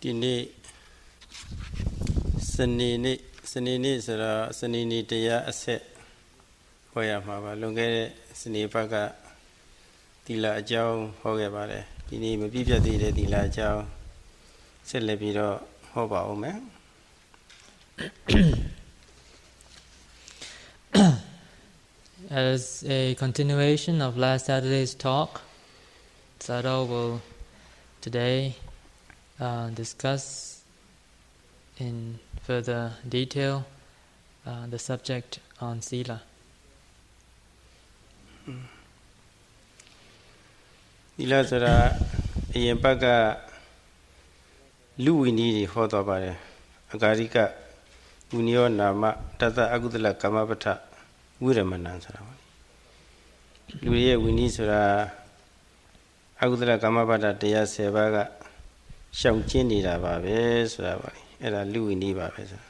ဒီနေ့စနေနေ့ဆိုတော့စနေနေ့တရားအဆက်ဟောရမှာပါလွန်ခဲ့တဲ့စနေဘက်ကသီလအကြောင်းဟောခဲ့ပါတယ်ဒီနေ့မပြည့်ပြတ်သေးတဲ့သီလအကြောင်းဆက်လက်ပြီးတော့ဟောပါဦးမယ် As a continuation of last Saturday's talk, Sayadaw will today discuss in further detail the subject on sila. သီလဆိုတာအရင်ဘက်ကလူဝိနည်းတွေဟောသွားပါတယ်အဂါရိကဥနိယောနာမတတအကုသလကမ္မပဋ္ဌဝိရမဏံဆိုတာပါလူရဲ့ဝိနည်းဆိုတာအကုသလကမ္မပဋ္ဌတရား10ပါးကရှောင်ကျဉ်နေတာပါပဲဆိုတာပါအဲ့ဒါလူဝိနည်းပါပဲဆိုတာ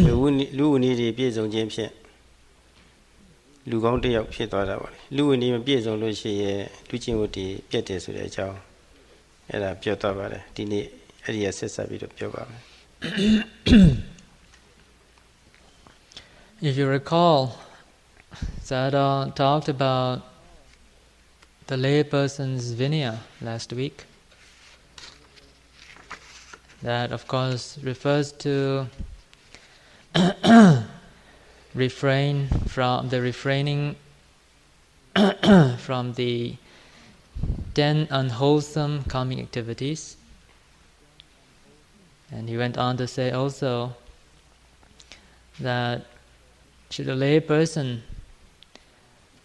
လူဝိနည်းတွေပြည့်စုံခြင်းဖြင့်လူကောင်းတစ်ယောက်ဖြစ်သွားတာပါလူဝိနည်းမပြည့်စုံလို့ရှိရင်လူချင်းဝတ္တိပြတ်တယ်ဆိုတဲ့အကြောင်းအဲ့ဒါပြောသွားပါတယ်ဒီနေ့အဲ့ဒီဆက်ဆက်ပြီးတော့ပြောပါမယ် If you recall, Sayadaw talked about the layperson's vinaya last week. That, of course, refers to refraining from the 10 unwholesome karmic activities. And he went on to say also that should a lay person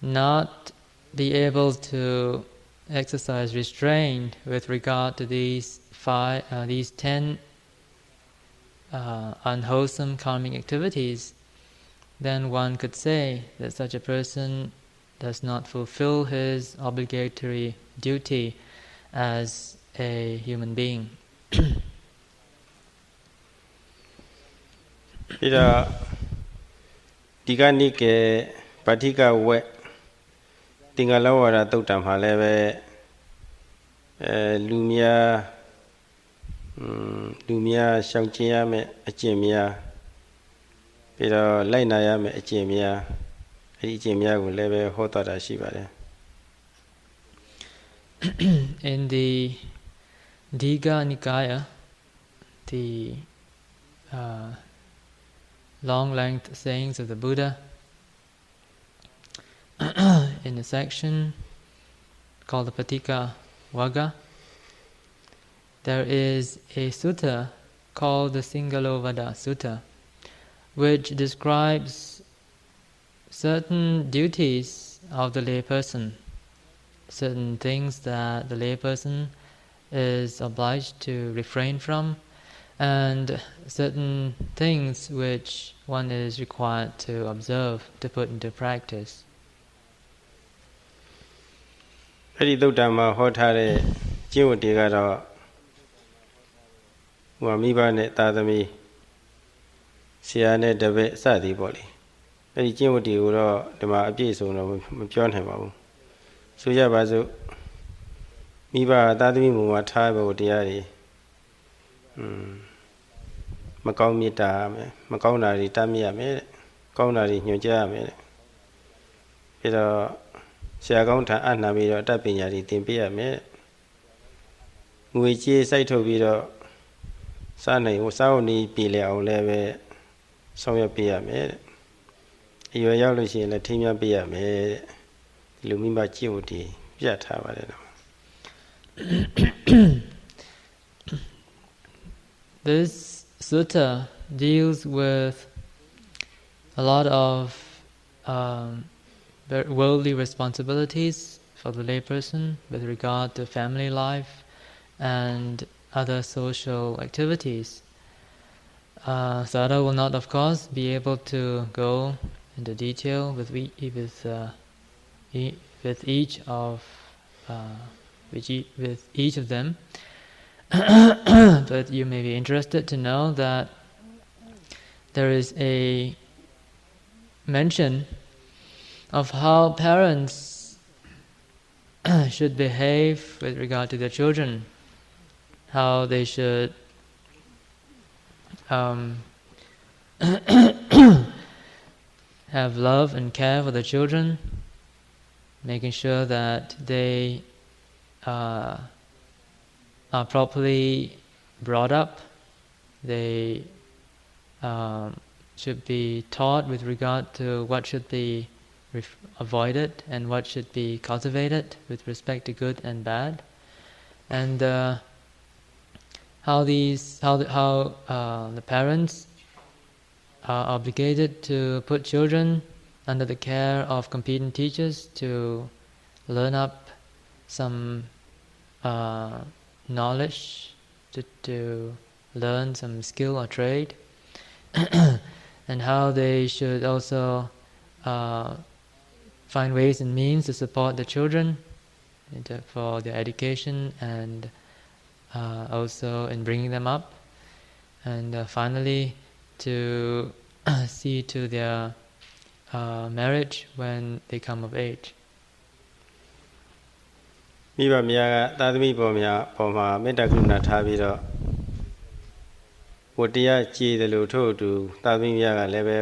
not be able to exercise restraint with regard to these 10 unwholesome karmic activities, then one could say that such a person does not fulfill his obligatory duty as a human being. ပြီးတော့ဒီကနေ့ကဗတ္ထိကဝက်သင်္ကလဝါဒသုတ်တံမှာလည်းပဲလူများရှောင်ကျဉ်ရမယ်အကျင့်များပြီးတော့လိုက်နာရမယ်အကျင့်များအဲ့ဒီအကျင့်များကိုလည်းပဲဟောတော်တာရှိပါတယ် In the Digha Nikaya, the long-length sayings of the Buddha, in a section called the Patika Vagga, there is a sutta called the Singalovada Sutta, which describes certain duties of the layperson, certain things that the layperson is obliged to refrain from, and certain things which one is required to observe, to put into practice. အဲ့ဒီသုတ်တံမှာဟောထားတဲ့ကျင့်ဝတ်တွေကတော့မိဘနဲ့သားသမီးဆရာနဲ့တပည့်စသည်ပေါ့လေအဲ့ဒီကျင့်ဝတ်တွေကိုတော့ဒီမှာအပြည့်စုံတော့မပြောနိုင်ပါဘူးဆိုကြပါစို့မိဘသားသမီးမူမှာထားဖို့တရားတွေမကောင်းမြတ်တာမယ်မကောင်းတာတွေတတ်မြတ်ရမယ်တဲ့ကောင်းတာတွေညွှန်ကြားရမယ်တဲ့ပြီးတော့ဆရာကောင်းထံအနှံပြီးတော့အတတ်ပညာတွေသင်ပေးရမယ်ငွေကြေးစိုက်ထုတ်ပြီးတော့စားဖို့နေပြည်လည်အောင်လည်းပဲဆောင်ရွက်ပေးရမယ်တဲ့အရွယ်ရောက်လို့ရှိရင်လည်းထိမ်းမြပေးရမယ်တဲ့ဒီလိုမိဘကြည့်ဖို့ဒီပြတ်ထားပါတယ်တော့ This sutta deals with a lot of worldly responsibilities for the layperson with regard to family life and other social activities. Sayadaw will not, of course, be able to go into detail with each of them, but you may be interested to know that there is a mention of how parents should behave with regard to their children, how they should have love and care for the children, making sure that they are properly brought up. They should be taught with regard to what should be avoided and what should be cultivated with respect to good and bad, and how the parents are obligated to put children under the care of competent teachers to learn up some knowledge, to learn some skill or trade, and how they should also find ways and means to support the children for their education and also in bringing them up, and finally to see to their marriage when they come of age. မိဘများကသာသမီပေါ်မှာမေတ္တာကရုဏာထားပြီးတော့ဝတ္တရားကြည်တယ်လို့ထို့အတူသာသမီများကလည်းပဲ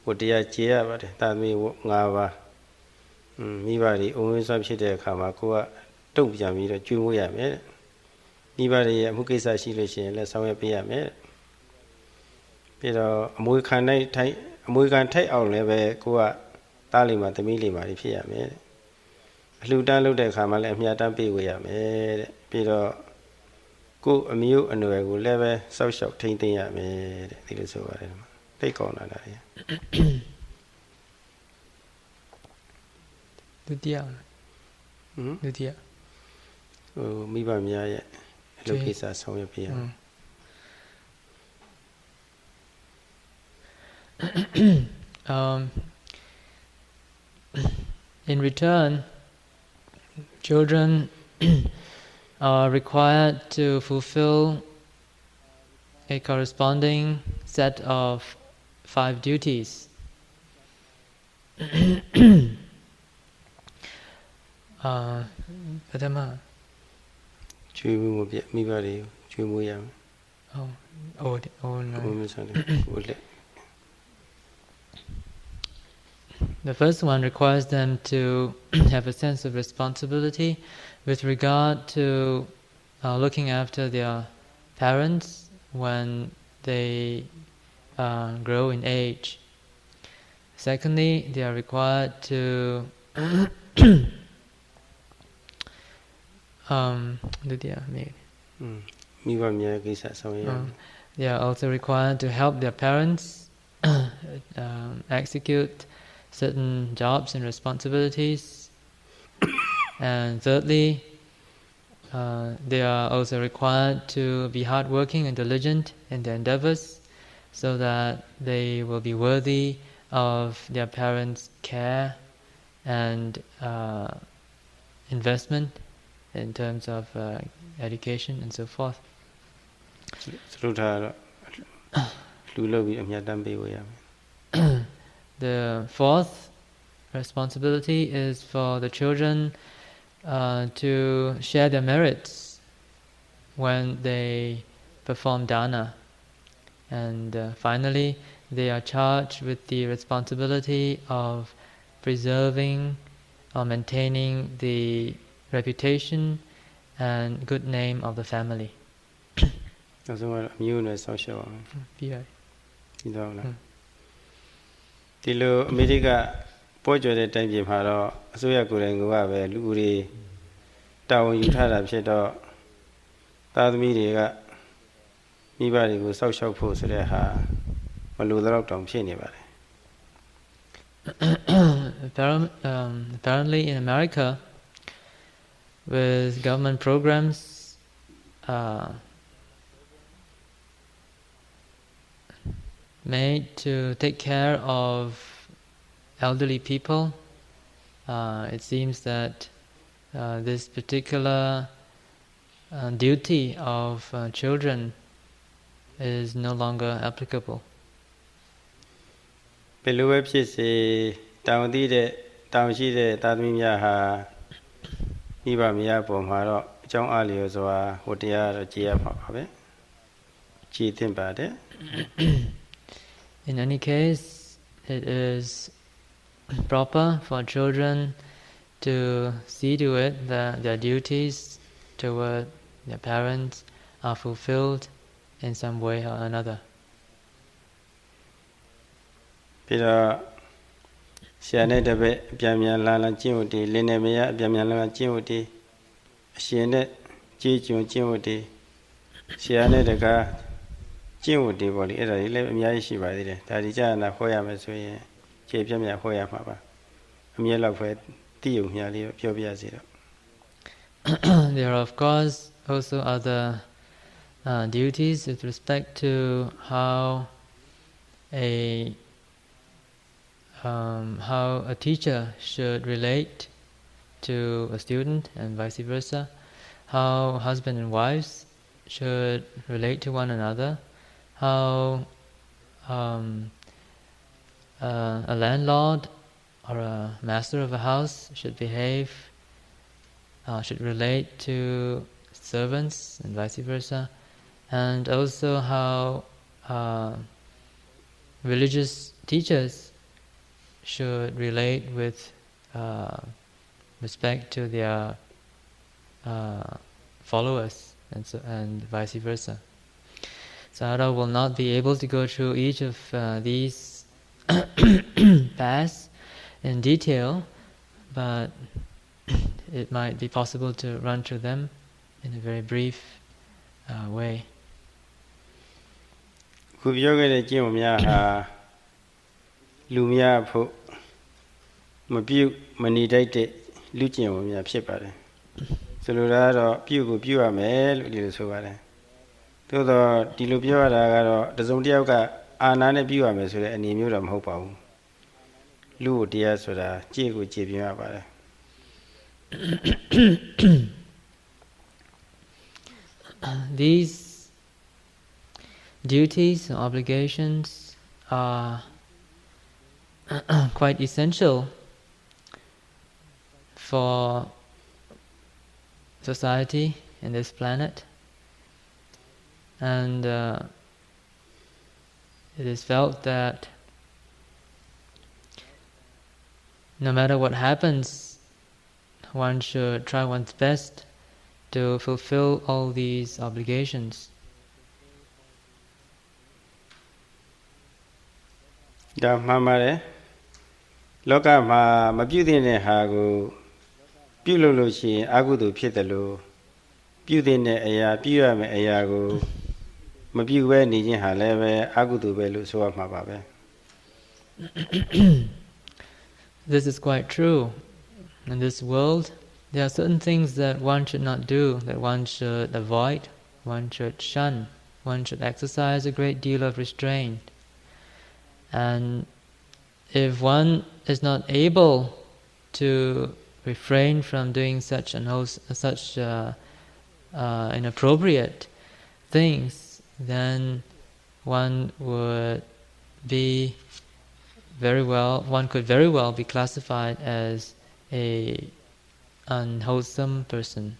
ဝတ္တရားကြည်ရပါတယ်သာသမီ5ပါးမိဘတွေအုံဝင်းစွမ်းဖြစ်တဲ့အခါမှာကိုကတုံ့ပြန်ပြီးတော့ကျွေးမွေးရမယ်မိဘတွေရဲ့အမှုကိစ္စရှိလို့ရှိရင်လည်းဆောင်ရွက်ပေးရမယ်ပြီးတော့အမွေခံထိုက်အောင်လည်းပဲကိုကသားလေးမှာသမီးလေးမှာဖြစ်ရမယ်အလှူတန်းလုပ်တဲ့အခါမှာလည်းအမြတ်တမ်းပေးဝေရမယ်တဲ့ပြီးတော့ကိုအမျိုးအနွယ်ကိုလည်းပဲစောက်ရှောက်ထိန်းသိမ်းရမယ်တဲ့ဒီလိုဆိုပါတယ်သိကောင်းလာတာလေဒုတိယမိဘများရဲ့အလုပ်ကိစ္စဆောင်ရွက်ပေးရမယ်In return, children are required to fulfill a corresponding set of 5 duties. The first one requires them to have a sense of responsibility with regard to looking after their parents when they grow in age. Secondly, they are required to they are also required to help their parents execute certain jobs and responsibilities. And thirdly, they are also required to be hardworking and diligent in their endeavors so that they will be worthy of their parents' care and investment in terms of education and so forth. The fourth responsibility is for the children to share their merits when they perform dana. And finally, they are charged with the responsibility of preserving or maintaining the reputation and good name of the family. Apparently in America, with government programs made to take care of elderly people, it seems that this particular duty of children is no longer applicable. ကြည်သင့်ပါတယ် In any case, it is proper for children to see to it that their duties toward their parents are fulfilled in some way or another. ပြီးတော့ဆရာနဲ့တပည့်အပြန်ပြန်လာလာကျင့်ဝတ်တွေလင်းနေမရအပြန်ပြန်လာလာကျင့်ဝတ်တွေအရှင်နဲ့ကြေးကျွန်ကျင့်ဝတ်တွေဆရာနဲ့တကားကျင့်ဝတ်တွေပေါ့လေအဲ့ဒါတွေလည်းအများကြီးရှိပါသေးတယ်ဒါဒီကြာနာဟောရမယ်ဆိုရင်ခြေပြတ်မြတ်ဟောရမှာပါအမြဲလောက်ပဲသိုံမြလေးပြောပြရစီတော့ There are of course also other duties with respect to how a teacher should relate to a student and vice versa, how husband and wives should relate to one another, how a landlord or a master of a house should behave, should relate to servants and vice versa, and also how religious teachers should relate with respect to their followers and vice versa. Sayadaw will not be able to go through each of these paths in detail, but it might be possible to run through them in a very brief way. ခုပြောခဲ့တဲ့ကျင့်ဝတ်များဟာလူများဖို့မပြုတ်မနေတတ်တဲ့လူကျင့်ဝတ်များဖြစ်ပါတယ်ဆိုလိုတာကတော့ပြုတ်ကိုပြုတ်ရမယ်လို့ဒီလိုဆိုပါတယ်သို့တော့ဒီလိုပြောရတာကတော့တစုံတစ်ယောက်ကအာနာနဲ့ပြုတ်ရမယ်ဆိုတဲ့အနေမျိုးတော့မဟုတ်ပါဘူးလူကိုတရားဆိုတာကြည့်ကိုကြည့်ပြရပါတယ် These duties or obligations are quite essential for society in this planet, and it is felt that no matter what happens, one should try one's best to fulfill all these obligations. ဒါမှန်ပါတယ်လောကမှာမပြုတ်တဲ့ဟာကိုပြုတ်လို့ရှိရင်အကုသိုလ်ဖြစ်တယ်လို့ပြုတ်တဲ့အရာပြုတ်ရမယ့်အရာကိုမပြုတ်ပဲနေခြင်းဟာလည်းပဲအကုသိုလ်ပဲလို့ဆိုရမှာပါပဲ This is quite true. In this world, there are certain things that one should not do, that one should avoid, one should shun, one should exercise a great deal of restraint. And if one is not able to refrain from doing such inappropriate things, then one could very well be classified as a unwholesome person.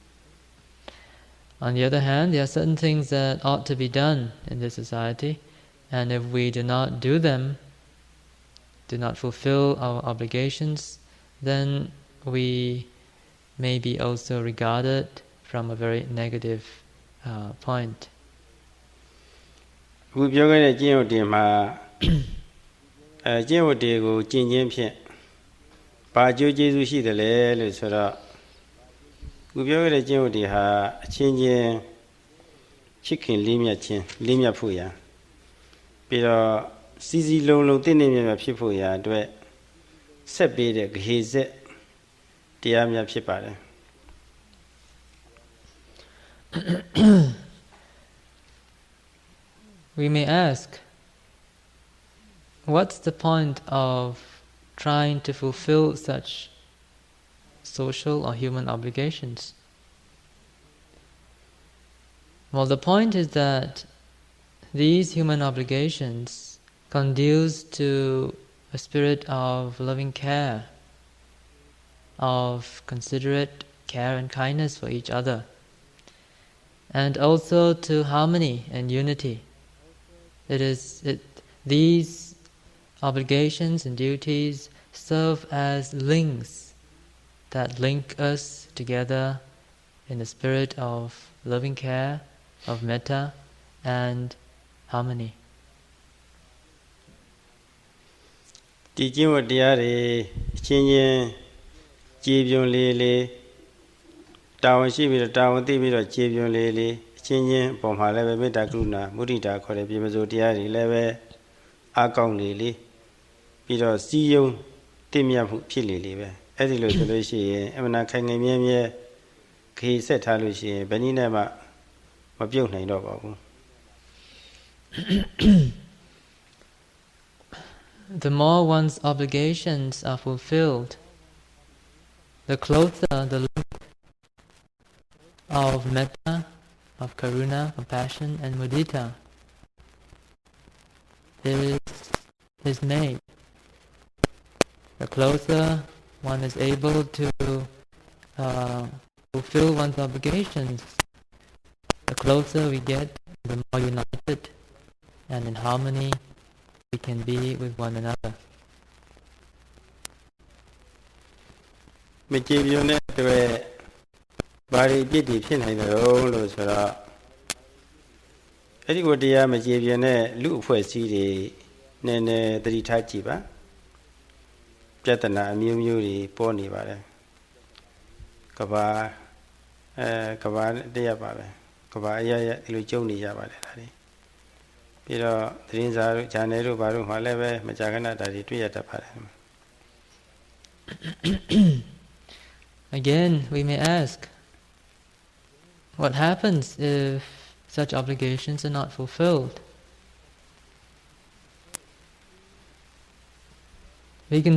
On the other hand, there are certain things that ought to be done in this society, and if we do not do them, do not fulfill our obligations, then we may be also regarded from a very negative point. အခုပြောခဲ့တဲ့ကျင့်ဝတ်တွေမှာကျင့်ဝတ်တွေကိုကျင့်ခြင်းဖြင့်ဘာအကျိုးကျေးဇူးရှိတယ်လဲလို့ဆိုတော့အခုပြောခဲ့တဲ့ကျင့်ဝတ်တွေဟာအချင်းချင်းချစ်ခင်လေးမြတ်ခြင်းလေးမြတ်ဖို့ရာပြီးတော့စီစီလုံးလုံးတင့်နေမြတ်ဖြစ်ဖို့ရာအတွက်ဆက်ပေးတဲ့ဂဟေဆက်တရားများဖြစ်ပါတယ် We may ask, what's the point of trying to fulfill such social or human obligations? Well, the point is that these human obligations conduce to a spirit of loving care, of considerate care and kindness for each other, and also to harmony and unity These obligations and duties serve as links that link us together in the spirit of loving care, of metta and harmony. ဒီကျင့်ဝတ်တရားတွေအချင်းချင်းကြည်ပြွန်လေးလေးတာဝန်ရှိပြီးတော့တာဝန်သိပြီးတော့ကြည်ပြွန်လေးလေးအချင်းချင်းပုံမှာလည်းပဲမေတ္တာကရုဏာမုဒိတာခေါ်တဲ့ပြေမစိုးတရားတွေလည်းပဲအားကောင်းလေးလေးပြီးတော့စီယုံတင့်မြတ်မှုဖြစ်လေလေပဲအဲ့ဒီလိုဆိုလို့ရှိရင်အမှန်တန်ခိုင်ခိုင်မြဲမြဲခေဆက်ထားလို့ရှိရင်ဘယ်နည်းနဲ့မှမပြုတ်နိုင်တော့ပါဘူး The more one's obligations are fulfilled, the closer the link of metta, of karuna, compassion and mudita is made. The closer one is able to fulfill one's obligations, the closer we get, the more united and in harmony we can be with one another. မကြည်ပြွန်တဲ့အတွက်ဘာတွေပြစ်တည်ဖြစ်နိုင်တယ်လို့ဆိုတော့အဲ့ဒီကိုတရားမကြည်ပြွန်တဲ့လူအဖွဲ့အစည်းတွေနည်းနည်းသတိထားကြည့်ပါပြဿနာအမျိုးမျိုးတွေပေါ်နေပါတယ်ကဘာတရားပါပဲကဘာအရဒီလိုကြုံနေကြပါတယ်ဒါတွေပြီးတော့သတင်းစာတို့ဂျာနယ်တို့ဘာတို့မှလည်းပဲမကြာခဏဒါတွေတွေ့ရတတ်ပါတယ် Again, we may ask, what happens if such obligations are not fulfilled? We can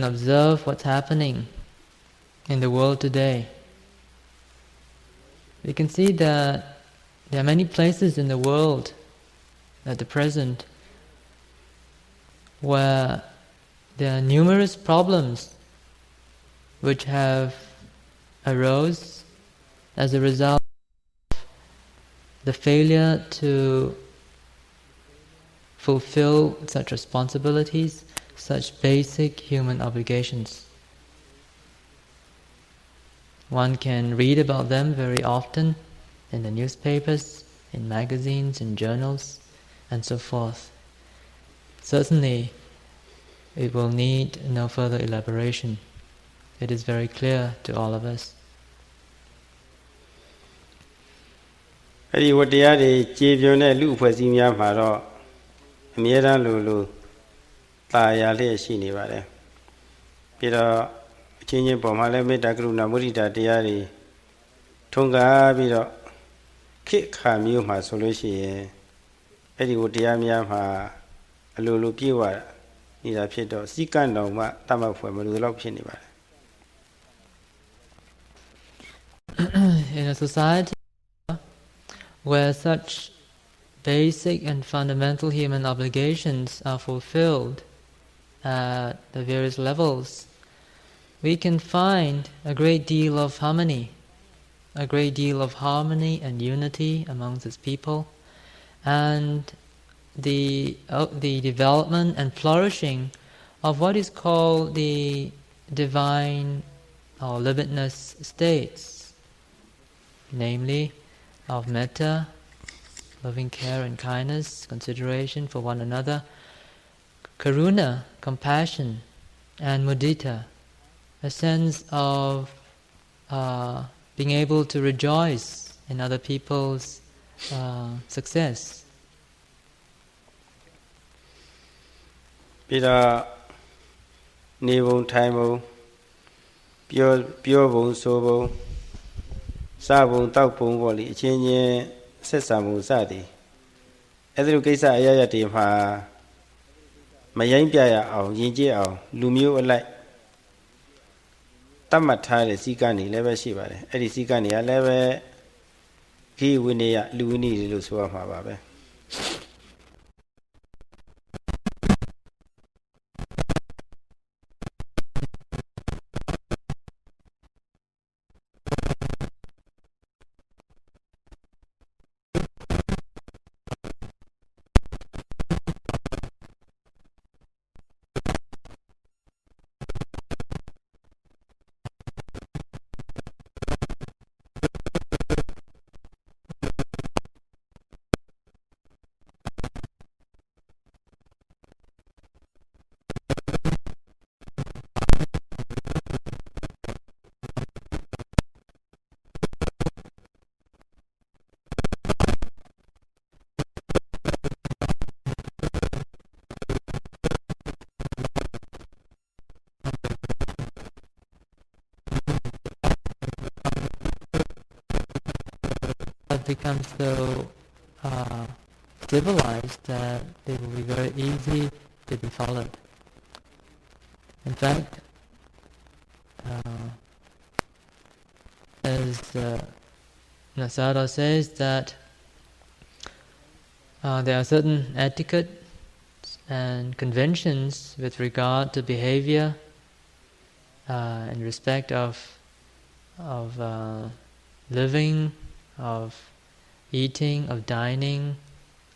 observe what's happening in the world today. We can see that there are many places in the world at the present where there are numerous problems which have arose as a result of the failure to fulfill such responsibilities, such basic human obligations. One can read about them very often in the newspapers, in magazines, in journals, and so forth. Certainly, it will need no further elaboration. It is very clear to all of us. အဲ့ဒီဝတ္တရားတွေကြည်ပြွန်တဲ့လူအဖွဲ့အစည်းများမှာတော့အမြဲတမ်းလိုတာယာလျက်ရှိနေပါတယ်ပြီးတော့အချင်းချင်းပေါ်မှာလည်းမေတ္တာကရုဏာမုဒိတာတရားတွေထုံးကားပြီးတော့ခေတ်ခါမျိုးမှာဆိုလို့ရှိရင်အဲ့ဒီဝတ္တရားများမှာအလိုလိုပြည့်ဝနေတာဖြစ်တော့စီကံတော်မှတတ်မှတ်ဖွယ်မလိုတော့ဖြစ်နေပါတယ် In a society where such basic and fundamental human obligations are fulfilled at the various levels, we can find a great deal of harmony and unity amongst its people, and the development and flourishing of what is called the divine or limitless states, namely of metta, loving care and kindness, consideration for one another, karuna, compassion, and mudita, a sense of being able to rejoice in other people's success. ပြီးတော့နေပုံထိုင်ပုံပြောပုံဆိုပုံစပုံတောက်ပုံပေါ့လေအချင်းချင်းဆက်ဆံမှုစသည်အဲ့ဒီလိုကိစ္စအရာရတွေမှာမယိမ့်ပြရအောင်ယဉ်ကျေးအောင်လူမျိုးအလိုက်တတ်မှတ်ထားတဲ့စည်းကမ်းတွေလည်းပဲရှိပါတယ်အဲ့ဒီစည်းကမ်းတွေကလည်းပဲခိဝိနည်းလူဝိနည်းလို့ဆိုရမှာပါပဲ have become so civilized that they will be very easy to be followed. In fact, as Sayadaw says that there are certain etiquette and conventions with regard to behavior in respect of living, of eating, of dining,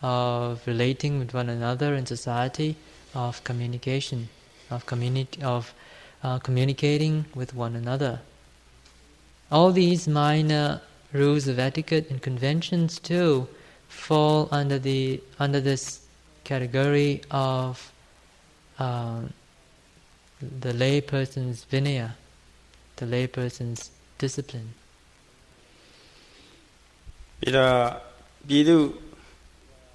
of relating with one another in society, of communication, of communicating with one another. All these minor rules of etiquette and conventions too fall under this category of the lay person's vinaya, the lay person's discipline. ပြီးတော့ပြည်သူ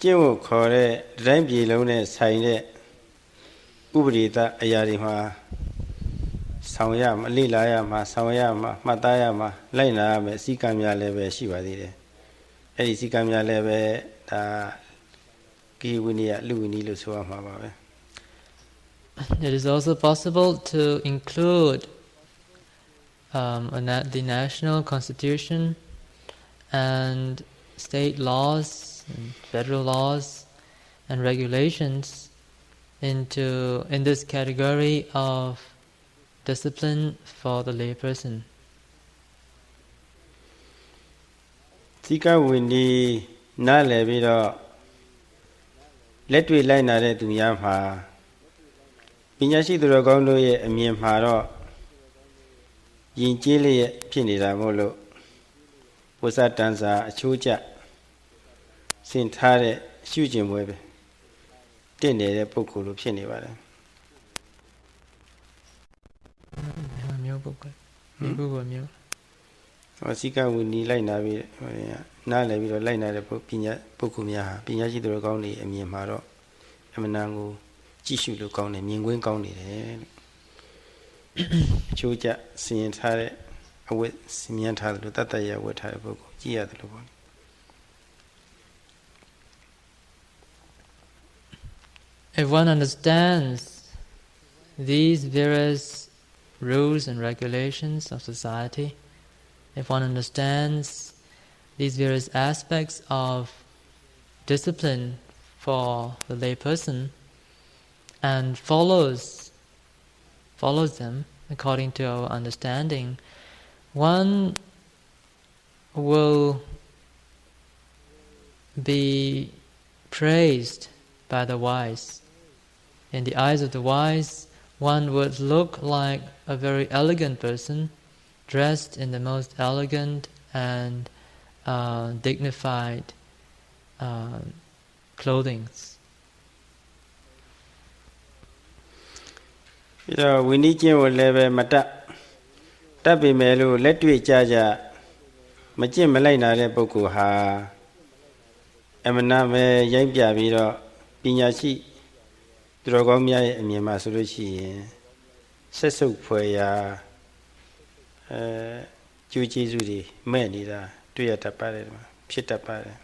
ကျင့်ဝတ်ခေါ်တဲ့တိုင်းပြည်လုံးနဲ့ဆိုင်တဲ့ဥပဒေသအရာတွေမှာဆောင်ရမှာလေ့လာရမှာဆောင်ရမှာမှတ်သားရမှာလိုက်နာရမယ်စီကံများလည်းပဲရှိပါသေးတယ်အဲ့ဒီစီကံများလည်းပဲဒါကိဝိနည်းလူဝိနည်းလို့ဆိုရမှာပါပဲ It is also possible to include the national constitution and state laws and federal laws and regulations in this category of discipline for the lay person. စီကံဝိနည်းနားလည်ပြီးတော့လက်တွေ့လိုက်နာတဲ့သူများမှာပညာရှိသူတော်ကောင်းတို့ရဲ့အမြင်မှာတော့ယဉ်ကျေးလျက်ဖြစ်နေတာမို့လို့ဝိသတန်စာအချိုးကျဆင်ထားတဲ့ရှုကျင်ပွဲပဲတင့်နေတဲ့ပုဂ္ဂိုလ်လိုဖြစ်နေပါတယ်မျိုးပုဂ္ဂိုလ်မျိုးဟောစီကံဝိနည်းလိုက်နာပြီးနားလည်ပြီးတော့လိုက်နာတဲ့ပုဂ္ဂိုလ်များဟာပညာရှိသူတော်ကောင်းတွေအမြင်မှာတော့အမှန်တန်ကိုကြည့်ရှုလို့ကောင်းတယ်မြင်ကွင်းကောင်းနေတယ်လို့အချိုးကျဆင်ရင်ထားတဲ့အဝတ်ဆင်မြန်းထားတယ်လို့တတ်တရဝတ်ထားတဲ့ပုဂ္ဂိုလ်ကြည့်ရတယ်လို့ပေါ့ If one understands these various rules and regulations of society, if one understands these various aspects of discipline for the lay person and follows them according to our understanding, one will be praised by the wise. In the eyes of the wise, one would look like a very elegant person, dressed in the most elegant and dignified clothing. ပြီးတော့ဝိနည်းကျင့်ကိုလည်းပဲမတတ်ပေမဲ့လို့လက်တွေ့ကြမကျင့်မလိုက်နာတဲ့ပုဂ္ဂိုလ်ဟာအမှန်တမ်းပဲရိုက်ပြပြီးတော့ပညာရှိသူတော်ကောင်းများရဲ့အမြင်မှာဆိုလို့ရှိရင်ဆက်စုပ်ဖွယ်ရာကျိုးကျေးဇူးတွေမဲ့နေတာတွေ့ရတတ်ပါတယ်ဖြစ်တတ်ပါတယ်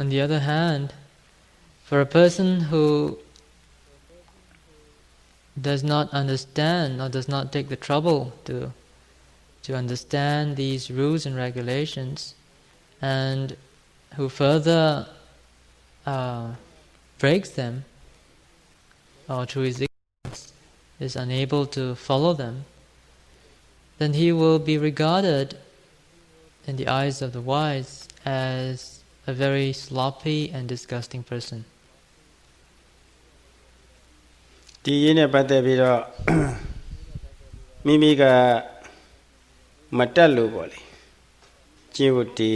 On the other hand, for a person who does not understand or does not take the trouble to understand these rules and regulations, and who further breaks them, or through his ignorance is unable to follow them, then he will be regarded in the eyes of the wise as a very sloppy and disgusting person. ဒီရင်းနဲ့ပတ်သက်ပြီးတော့မိမိကမတက်လို့ပေါ့လေကျင့်ဝတ်ဒီ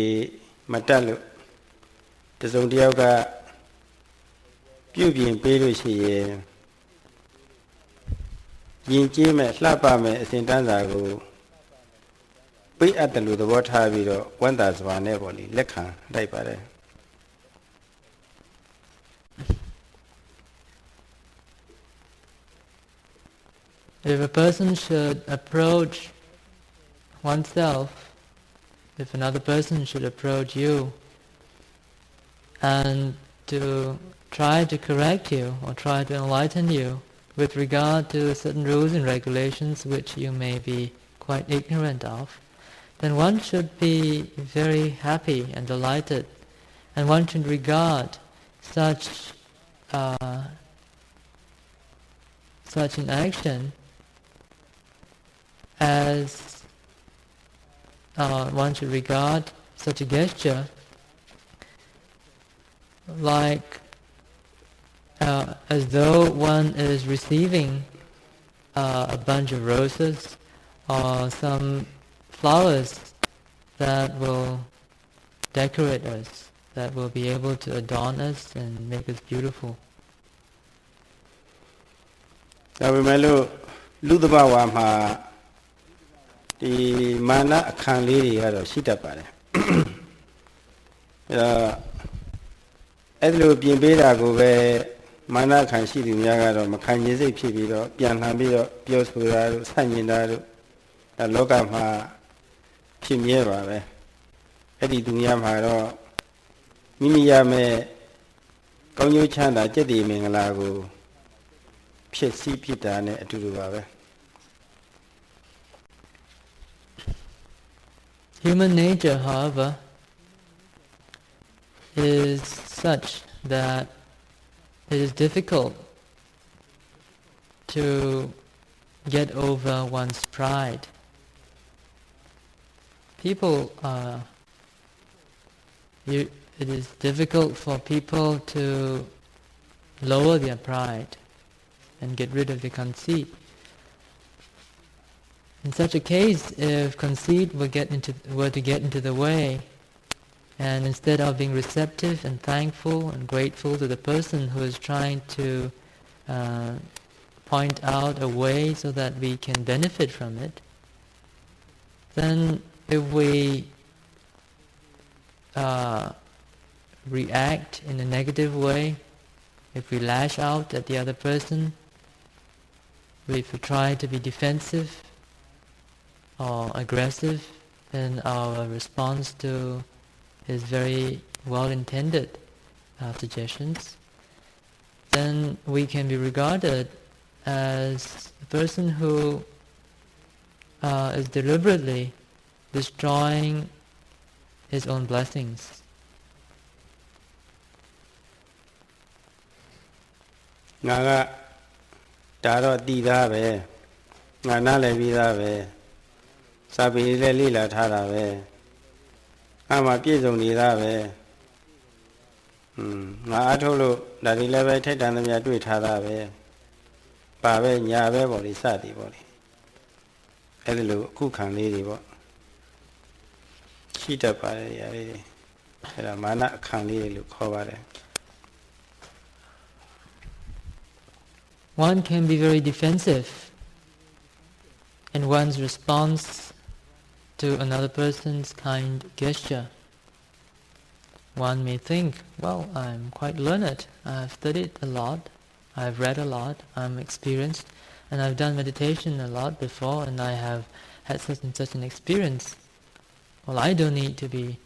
မတက်လို့တစုံတစ်ယောက်ကပြုပြင်ပေးလို့ရှိရင်ယဉ်ကျေးမဲ့လှပမဲ့အစဉ်တန်းစာကိုပိတ်အပ်တယ်လို့သဘောထားပြီးတော့ဝန္တာစွာနဲ့ပေါ့လေလက်ခံလိုက်ပါတယ် If a person should approach oneself if another person should approach you and to try to correct you or try to enlighten you with regard to certain rules and regulations which you may be quite ignorant of, then one should be very happy and delighted, and one should regard such an action as one should regard such a gesture like as though one is receiving a bunch of roses or some flowers that will decorate us, that will be able to adorn us and make us beautiful. ဒါပေမဲ့လို့လူသဘာဝမှာဒီမာနအခန့်လေးတွေကတော့ရှိတတ်ပါတယ်အဲ့လိုပြင်ပေးတာကိုပဲမာနခံရှိသူများကတော့မခံကျင်စိတ်ဖြစ်ပြီးတော့ပြန်လှန်ပြီးတော့ပြောဆိုတာတို့ဆန့်ကျင်တာတို့ဒါလောကမှာဖြစ်မြဲပါပဲအဲ့ဒီသူများမှာတော့မိမိရမယ့်ကောင်းကျိုးချမ်းသာကြက်တည်မင်္ဂလာကိုဖြစ်စီးဖြစ်တာနဲ့အတူတူပါပဲ Human nature, however, is such that it is difficult to get over one's pride. It is difficult for people to lower their pride and get rid of the conceit. In such a case, if conceit were to get into the way, and instead of being receptive and thankful and grateful to the person who is trying to point out a way so that we can benefit from it, then if we react in a negative way, if we lash out at the other person, if we try to be defensive or aggressive in our response to his very well-intended suggestions, then we can be regarded as a person who is deliberately destroying his own blessings. ငါကဒါတော့တည်သားပဲငါနားလည်ပြီးသားပဲစာပေလေးလေ့လာထားတာပဲအမှပြည့်စုံနေသားပဲငါအထုတ်လို့ဒါဒီလည်းပဲထိုက်တန်သမျှတွေ့ထားတာပဲပါပဲညာပဲပေါ့လေစသည်ပေါ့လေအဲ့ဒီလိုအခုခံလေးတွေပေါ့ရှိတတ်ပါတယ်ရာလေးတွေအဲ့ဒါမာနအခန့်လေးလို့ခေါ်ပါတယ် One can be very defensive in one's response to another person's kind gesture. One may think, well, I'm quite learned, I've studied a lot, I've read a lot, I'm experienced, and I've done meditation a lot before, and I have had such and such an experience. Well, I don't need to be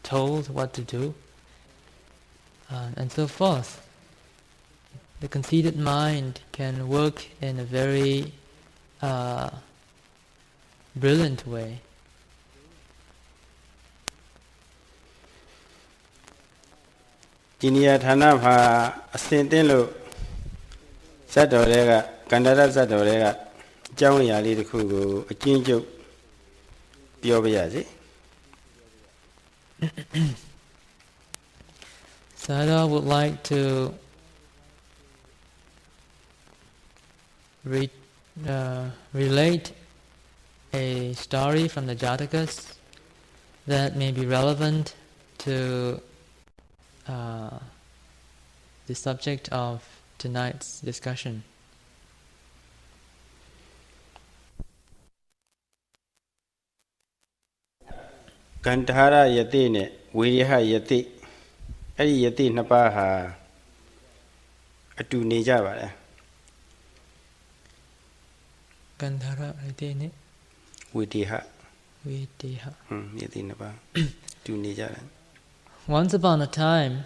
told what to do, and so forth. The conceited mind can work in a very brilliant way. ဒီနေရာဌာနမှာအစဉ်သင်လို့ဇတ်တော်တွေကကန္တရဇတ်တော်တွေကအကြောင်းအရာလေးတစ်ခုကိုအကျဉ်းချုပ်ပြောပြရစီ Sayadaw would like to relate a story from the Jatakas that may be relevant to the subject of tonight's discussion. ကန္ထာရယတိနဲ့ဝိရိဟယတိအဲ့ဒီယတိနှစ်ပါးဟာအတူနေကြပါတယ် Gandhara Adene Vidiha Viteha. Once upon a time,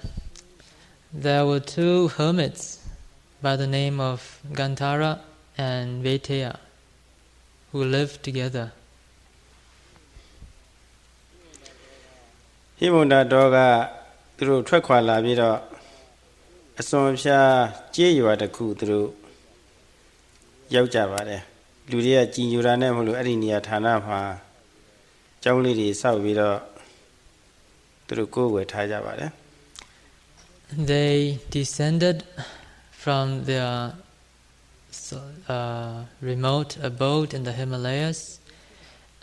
there were two hermits by the name of Gandhara and Viteya who lived together. Himunda doga through Trekwa Vida Asomsha Chia the Ku through Yaujavade. Ludia Jinurane Mulu Arinia Tanapa Jolly South Vida through Go with Tajavade. They descended from their remote abode in the Himalayas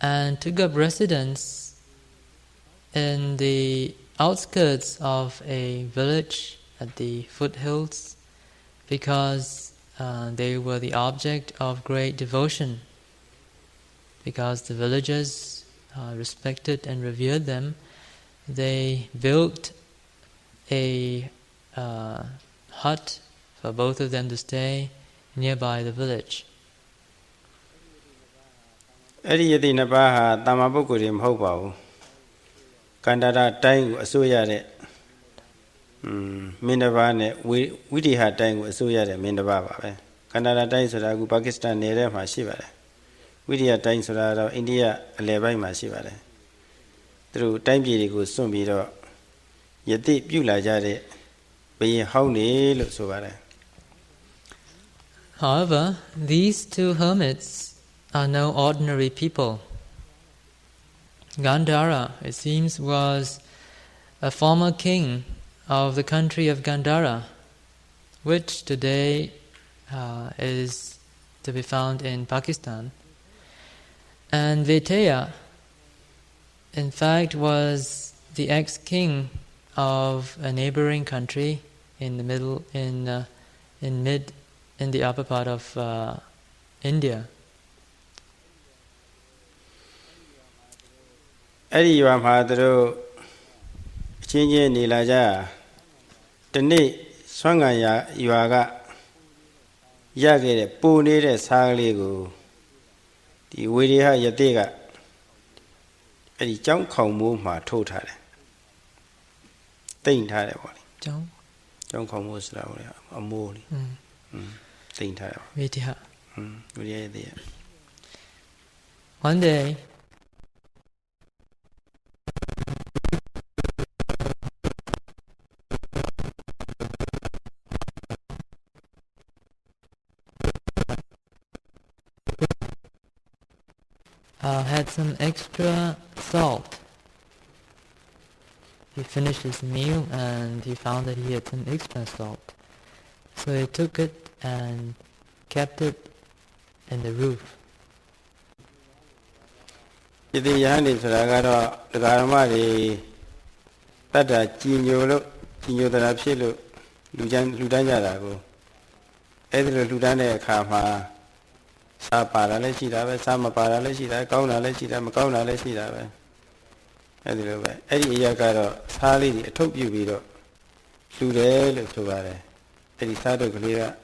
and took up residence in the outskirts of a village at the foothills because they were the object of great devotion. Because the villagers respected and revered them, they built a hut for both of them to stay nearby the village. Eddie Nabaha, Tamabukurim Hobao, Kandara Tang Asuyade, Mindavane, Widi had Tang Asuyade, Mindava, Kandara Tang Suragu, Pakistan, Nere Mashivare, Widi had Tang Surada, India, Lebai Mashivare. Through time Jiriku Sumbido, Yeti Bula Jade, being Hauni Lutsuvare. However, these two hermits are no ordinary people. Gandhara, it seems, was a former king of the country of Gandhara, which today is to be found in Pakistan. And Viteya, in fact, was the ex-king of a neighboring country in the middle, in the upper part of India. Eddie Yamadro Chinja Nilaja Tene Swangaya Yuaga Yagere Pune Saligo the Widia Yadega Eddie Junk Komu Ma Total Think Tare Junk Komus a mole. Think Tare Vitiha. One day, had some extra salt. He finished his meal and he found that he had some extra salt. So he took it and kept it in the roof. The Yanni Saragaro, the Garamari, Tata, Chino, Chino the Rapsilo, Ludanago, Edre Ludane Kama. Sapara Lechida, Sama Paralechida, Kauna Lechida, Macauna Lechida. Eddie Yagaro, Sally, a top you video. Sude, Lutuvare. Eddie Sado Kalira,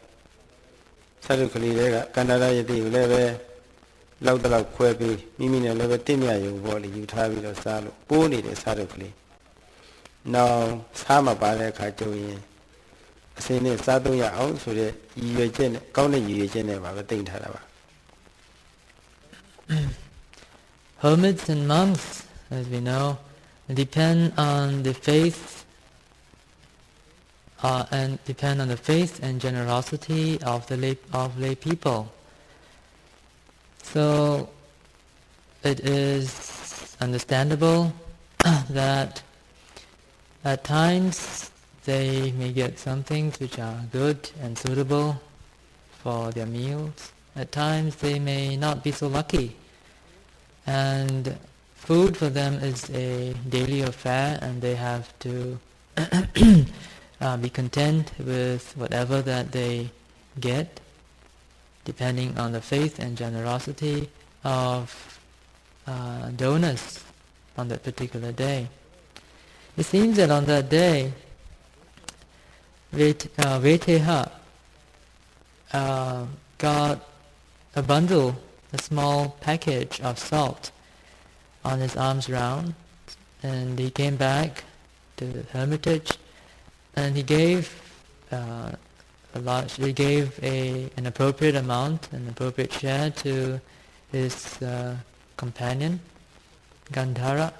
Sado Kalira, Canada, Yeti, Leve, Laudala Quebi, Mimina Leve Timia, you volley, you Tavi Salo, Pony the Sado Kali. Now, Sama Pare Kajoy. Sene Sadoya also the Yugen, Kauna Yugen, about the Tarava. Hermits and monks, as we know, depend on the faith and generosity of the lay people. So it is understandable that at times they may get some things which are good and suitable for their meals. At times they may not be so lucky. And food for them is a daily affair, and they have to be content with whatever that they get, depending on the faith and generosity of donors on that particular day. It seems that on that day, Viteha got a bundle, a small package of salt on his alms round, and he came back to the hermitage, and he gave an appropriate amount, an appropriate share to his companion, Gandhara,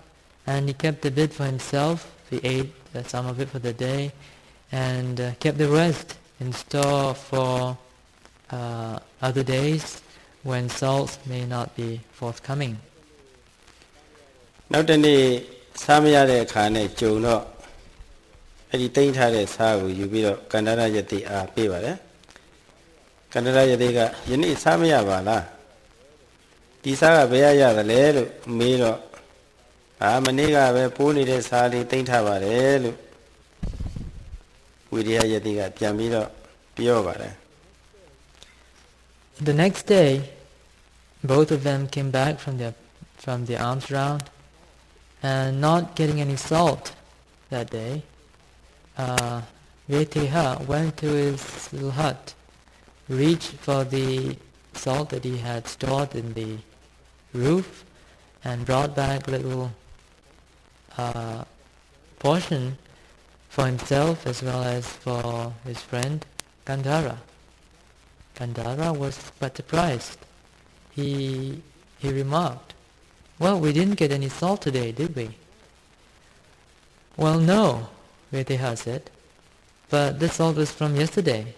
and he kept a bit for himself. He ate some of it for the day, and kept the rest in store for other days when salts may not be forthcoming. နောက်တနေ့စားမရတဲ့အခါနဲ့ကြုံတော့အဲ့ဒီတိမ့်ထားတဲ့စားကိုယူပြီးတော့ကန္တရယတိအားပေးပါတယ်ကန္တရယတိကယနေ့စားမရပါလားဒီစားကဘယ်ရရတယ်လဲလို့မေးတော့မနေ့ကပဲပိုးနေတဲ့စားလေးတိမ့်ထားပါတယ်လို့ဝိရိယယတိကပြန်ပြီးတော့ပြောပါတယ် The next day, both of them came back from the alms round, and not getting any salt that day, Veteha went to his little hut, reached for the salt that he had stored in the roof, and brought back a little portion for himself as well as for his friend Gandhara. Gandhara was quite surprised. He remarked, "Well, we didn't get any salt today, did we?" "Well, no," Veteha said, "but the salt was from yesterday." "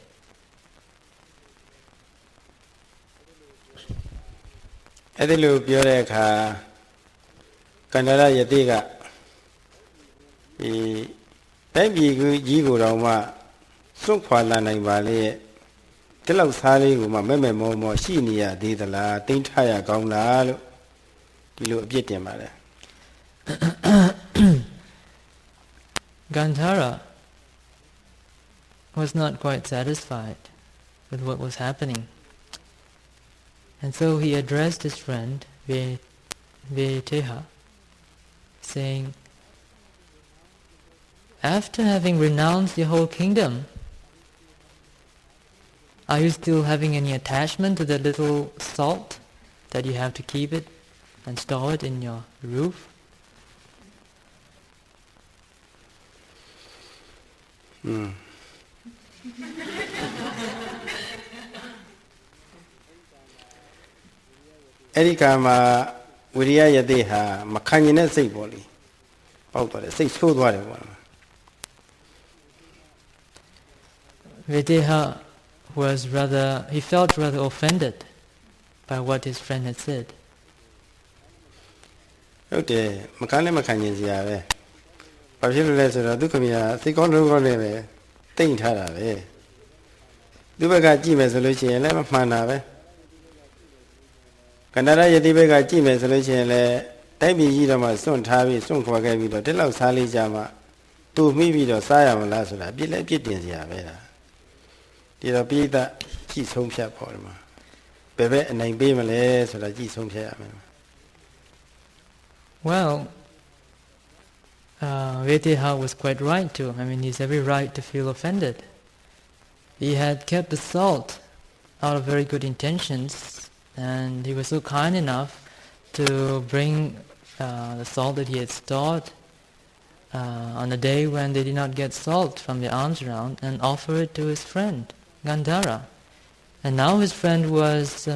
အဲ့ဒီလိုပြောတဲ့အခါကန္တရယတိကတိုက်ပြည်ကြီးကိုတော့မှစွန့်ခွာလာနိုင်ပါလေဒီလောက်စားလေးကိုမှမဲ့မောမောရှိနေရသေးသလားတိမ့်ထရကောင်းလားလို့ဒီလိုအပြစ်တင်ပါတယ် Gandhara was not quite satisfied with what was happening, and so he addressed his friend Veteha, saying, "After having renounced your whole kingdom, are you still having any attachment to the little salt that you have to keep it and store it in your roof?" အဲ့ဒီကမှာဝိရိယယတိဟာမခံကျင်တဲ့စိတ်ပေါ့လေပေါက်သွားတယ်စိတ်ဆိုးသွားတယ်ပေါ့ Veteha he felt rather offended by what his friend had said. ဟုတ်တယ်မခံလည်းမခံကျင်စရာပဲဘာဖြစ်လို့လဲဆိုတော့သူခမရစိတ်ကောင်းလုံးကောင်းနဲ့ပဲတိမ့်ထားတာပဲသူဘက်ကကြည့်မယ်ဆိုလို့ရှိရင်လည်းမမှန်တာပဲကန္တရယတိဘက်ကကြည့်မယ်ဆိုလို့ရှိရင်လည်းတိုက်ပြည်ကြီးတော့မှစွန့်ထားပြီးစွန့်ခွာခဲ့ပြီးတော့ဒီလောက်စားလေးကြမှာတူမိပြီးတော့စားရမလားဆိုတာအပြစ်လည်းအပြစ်တင်စရာပဲဒါဒီတော့ပိဋကကြည့်ဆုံးဖြတ်ပေါ်တယ်မှာဘယ်ဘက်အနိုင်ပေးမလဲဆိုတာကြည့်ဆုံးဖြတ်ရမယ် Well, Veteha was quite right too. I mean, he's every right to feel offended. He had kept the salt out of very good intentions, and he was so kind enough to bring the salt that he had stored on the day when they did not get salt from the alms round and offer it to his friend Gandhara. And now his friend was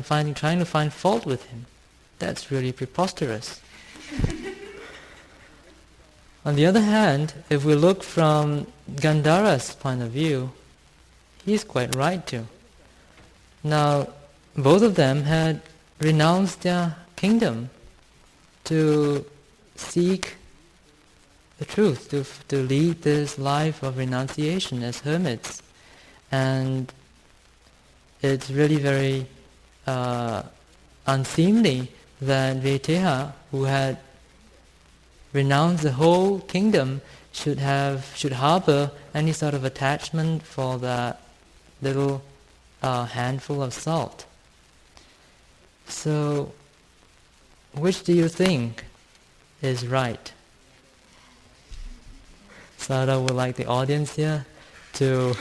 trying to find fault with him. That's really preposterous. On the other hand, if we look from Gandhara's point of view, he's quite right too. Now, both of them had renounced their kingdom to seek the truth, to lead this life of renunciation as hermits. And it's really very unseemly that Veteha, who had renounced the whole kingdom, should harbor any sort of attachment for that little handful of salt. So, which do you think is right? Sayadaw would like the audience here to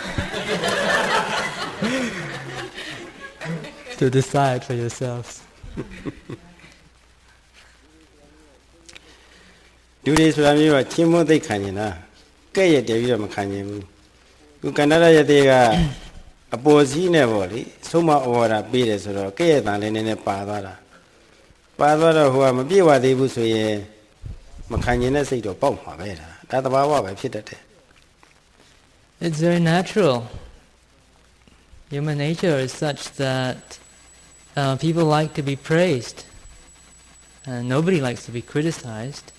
decide for yourselves. Do this for me, what Chimo de Canina. Gay at the Vidam Canyon. You can never a bossy never, so much water beat us or gay than in a padara. Padara who am a be what they would say, Macaniana say to Pop, that's about what I fit at it. It's very natural. Human nature is such that people like to be praised, and nobody likes to be criticized.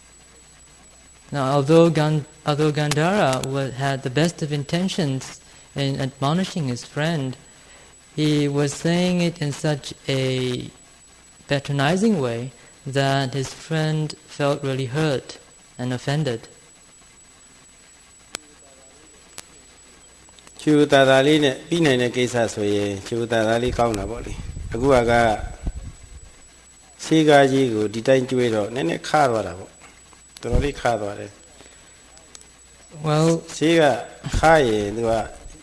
Now, although Gandhara had the best of intentions in admonishing his friend, he was saying it in such a patronizing way that his friend felt really hurt and offended. Chu Tadali, Pina in a case as we, Chu Tadali Kaunaboli. Aguaga Sigaji, who detained to it or Nene Carvara. Totally Carvara. Well, Siga Kai,